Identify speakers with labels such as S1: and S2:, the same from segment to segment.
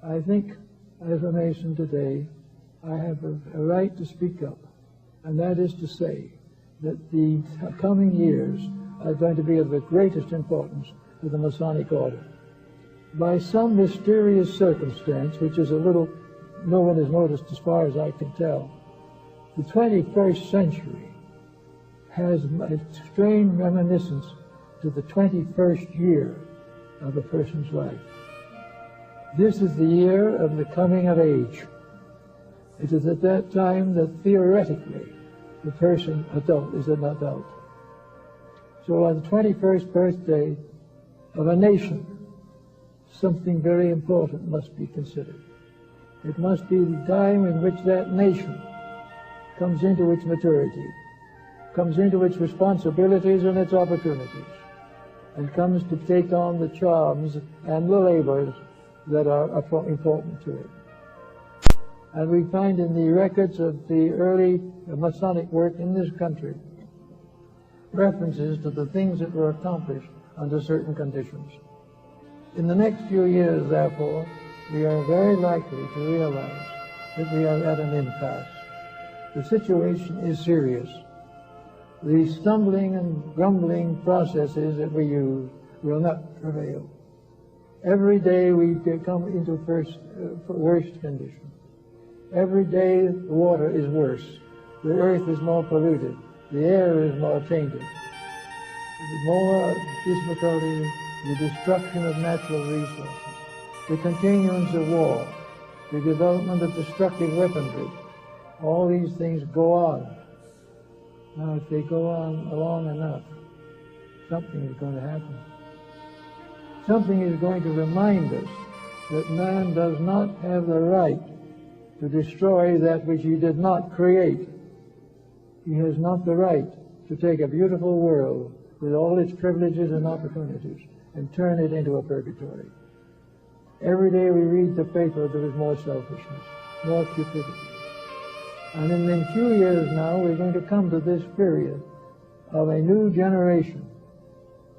S1: I think as a Mason today, I have a right to speak up, and that is to say that the coming years are going to be of the greatest importance to the Masonic Order. By some mysterious circumstance, which is a little, no one has noticed as far as I can tell, the 21st century has a strange reminiscence to the 21st year of a person's life. This is the year of the coming of age. It is at that time that theoretically the person adult is an adult. So on the 21st birthday of a nation, something very important must be considered. It must be the time in which that nation comes into its maturity, comes into its responsibilities and its opportunities, and comes to take on the charms and the labors that are important to it. And we find in the records of the early Masonic work in this country references to the things that were accomplished under certain conditions. In the next few years, therefore, we are very likely to realize that we are at an impasse. The situation is serious. The stumbling and grumbling processes that we use will not prevail. Every day we come into worst condition. Every day the water is worse. The earth is more polluted. The air is more tainted. The more difficulty, the destruction of natural resources, the continuance of war, the development of destructive weaponry, all these things go on. Now, if they go on long enough, something is going to happen. Something is going to remind us that man does not have the right to destroy that which he did not create. He has not the right to take a beautiful world with all its privileges and opportunities and turn it into a purgatory. Every day we read the paper, there is more selfishness, more cupidity. And in a few years now, we're going to come to this period of a new generation.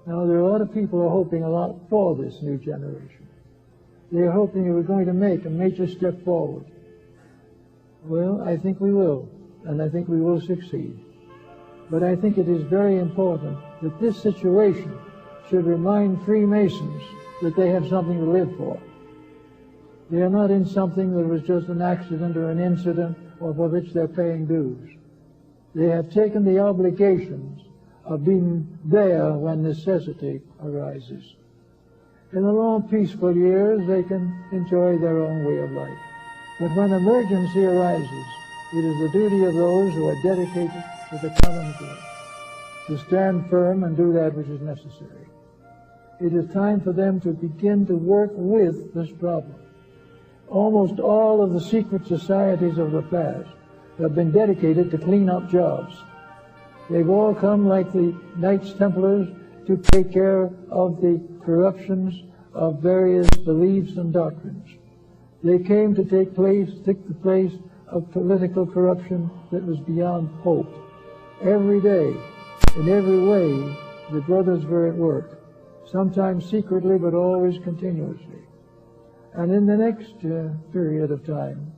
S1: Now, there are a lot of people who are hoping a lot for this new generation. They're hoping that we're going to make a major step forward. Well, I think we will, and I think we will succeed. But I think it is very important that this situation should remind Freemasons that they have something to live for. They are not in something that was just an accident or an incident or for which they're paying dues. They have taken the obligations of being there when necessity arises. In the long, peaceful years, they can enjoy their own way of life. But when emergency arises, it is the duty of those who are dedicated to the common good to stand firm and do that which is necessary. It is time for them to begin to work with this problem. Almost all of the secret societies of the past have been dedicated to clean up jobs. They've all come like the Knights Templars to take care of the corruptions of various beliefs and doctrines. They came to take the place of political corruption that was beyond hope. Every day, in every way, the brothers were at work, sometimes secretly but always continuously. And in the next period of time,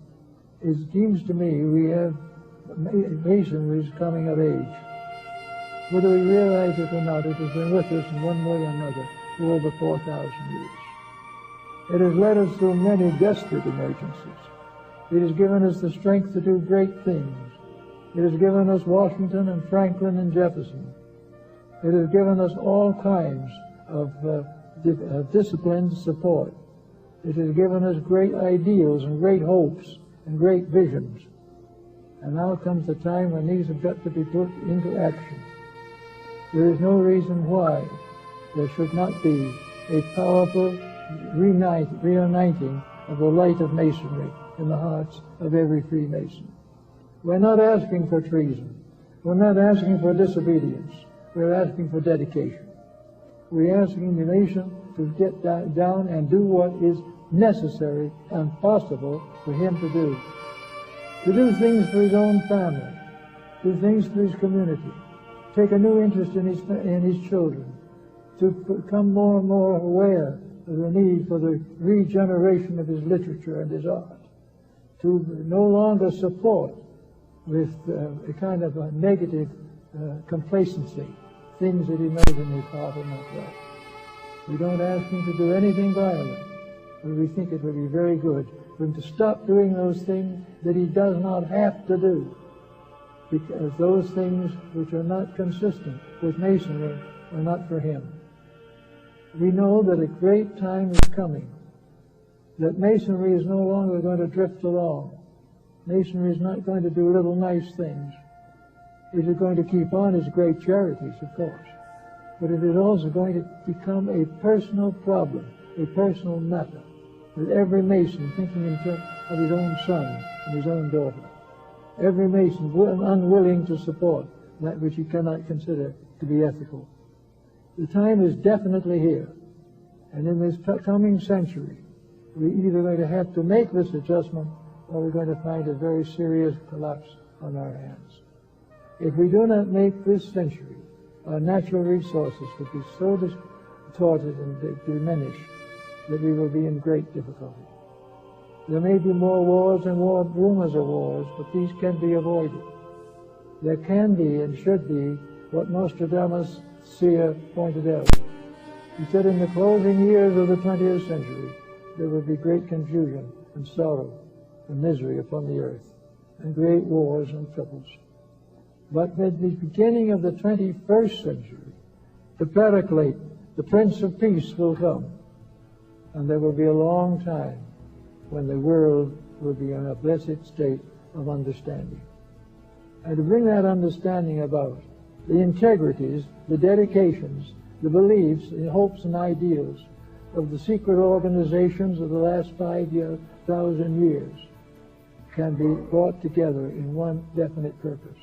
S1: it seems to me we have Masonry's coming of age. Whether we realize it or not, it has been with us in one way or another for over 4,000 years. It has led us through many desperate emergencies. It has given us the strength to do great things. It has given us Washington and Franklin and Jefferson. It has given us all kinds of disciplined support. It has given us great ideals and great hopes and great visions. And now comes the time when these have got to be put into action. There is no reason why there should not be a powerful reuniting of the light of Masonry in the hearts of every Freemason. We're not asking for treason. We're not asking for disobedience. We're asking for dedication. We're asking the nation to get down and do what is necessary and possible for him to do. To do things for his own family, do things for his community, take a new interest in his children, to become more and more aware the need for the regeneration of his literature and his art, to no longer support with a kind of a negative complacency things that he knows in his heart are not right. We don't ask him to do anything violent, but we think it would be very good for him to stop doing those things that he does not have to do, because those things which are not consistent with Masonry are not for him. We know that a great time is coming, that Masonry is no longer going to drift along. Masonry is not going to do little nice things. It is going to keep on its great charities, of course, but it is also going to become a personal problem, a personal matter, with every Mason thinking in terms of his own son and his own daughter. Every Mason unwilling to support that which he cannot consider to be ethical. The time is definitely here, and in this coming century, we're either going to have to make this adjustment or we're going to find a very serious collapse on our hands. If we do not make this century, our natural resources will be so distorted and diminished that we will be in great difficulty. There may be more wars and rumors of wars, but these can be avoided. There can be and should be what Nostradamus seer pointed out. He said in the closing years of the 20th century, there would be great confusion and sorrow and misery upon the earth, and great wars and troubles. But at the beginning of the 21st century, the Paraclete, the Prince of Peace, will come, and there will be a long time when the world will be in a blessed state of understanding. And to bring that understanding about, the integrities, the dedications, the beliefs, the hopes and ideals of the secret organizations of the last 5,000 years can be brought together in one definite purpose.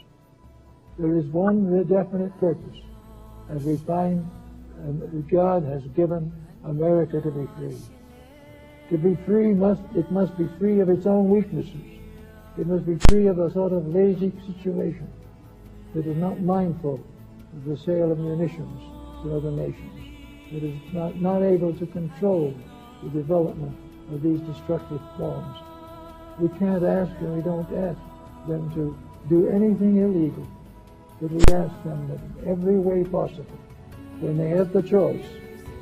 S1: There is one definite purpose, as we find God has given America to be free. To be free, it must be free of its own weaknesses. It must be free of a sort of lazy situation that is not mindful of the sale of munitions to other nations, that is not able to control the development of these destructive forms. We can't ask, and we don't ask them to do anything illegal, but we ask them that in every way possible, when they have the choice,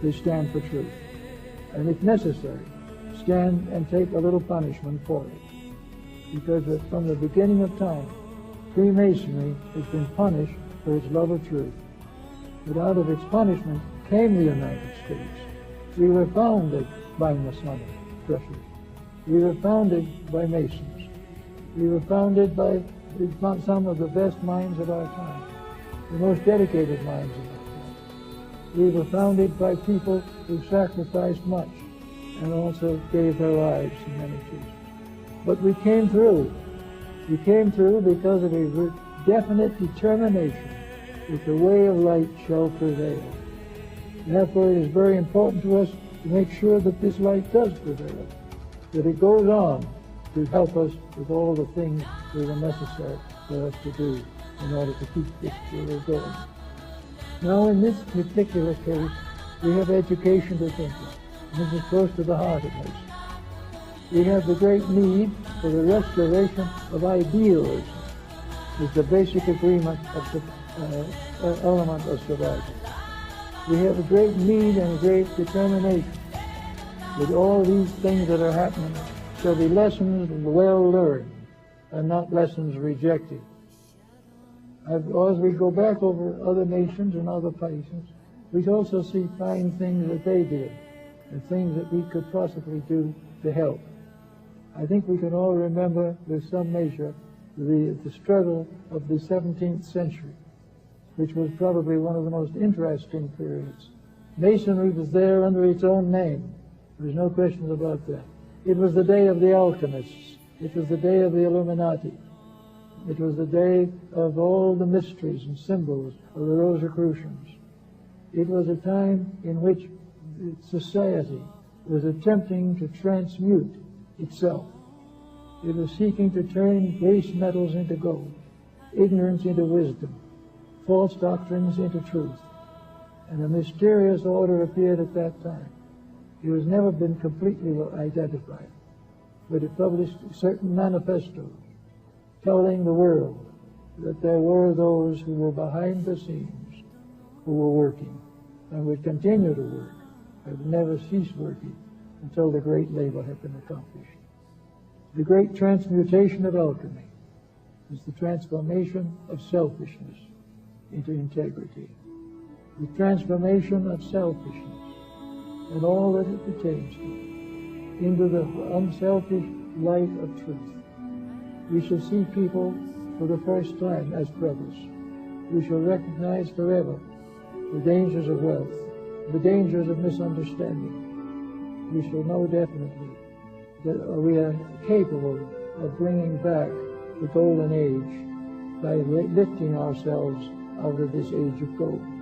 S1: they stand for truth. And if necessary, stand and take a little punishment for it. Because from the beginning of time, Freemasonry has been punished for its love of truth. But out of its punishment came the United States. We were founded by Masonic pressure. We were founded by Masons. We were founded by some of the best minds of our time, the most dedicated minds of our time. We were founded by people who sacrificed much and also gave their lives in many cases. But we came through. We came through because of a definite determination that the way of light shall prevail. Therefore, it is very important to us to make sure that this light does prevail, that it goes on to help us with all the things that are necessary for us to do in order to keep this world going. Now, in this particular case, we have education to think of. This is close to the heart of us. We have the great need for the restoration of idealism as the basic agreement of the element of survival. We have a great need and a great determination that all these things that are happening shall be lessons well learned and not lessons rejected. As we go back over other nations and other places, we also see fine things that they did and things that we could possibly do to help. I think we can all remember with some measure the struggle of the 17th century, which was probably one of the most interesting periods. Masonry was there under its own name. There's no question about that. It was the day of the alchemists. It was the day of the Illuminati. It was the day of all the mysteries and symbols of the Rosicrucians. It was a time in which society was attempting to transmute itself. It was seeking to turn base metals into gold, ignorance into wisdom, false doctrines into truth. And a mysterious order appeared at that time. It has never been completely identified, but it published certain manifestos telling the world that there were those who were behind the scenes who were working and would continue to work and would never cease working until the great labor had been accomplished. The great transmutation of alchemy is the transformation of selfishness into integrity, the transformation of selfishness and all that it pertains to into the unselfish light of truth. We shall see people for the first time as brothers. We shall recognize forever the dangers of wealth, the dangers of misunderstanding. We shall know definitely that we are capable of bringing back the golden age by lifting ourselves out of this age of gold.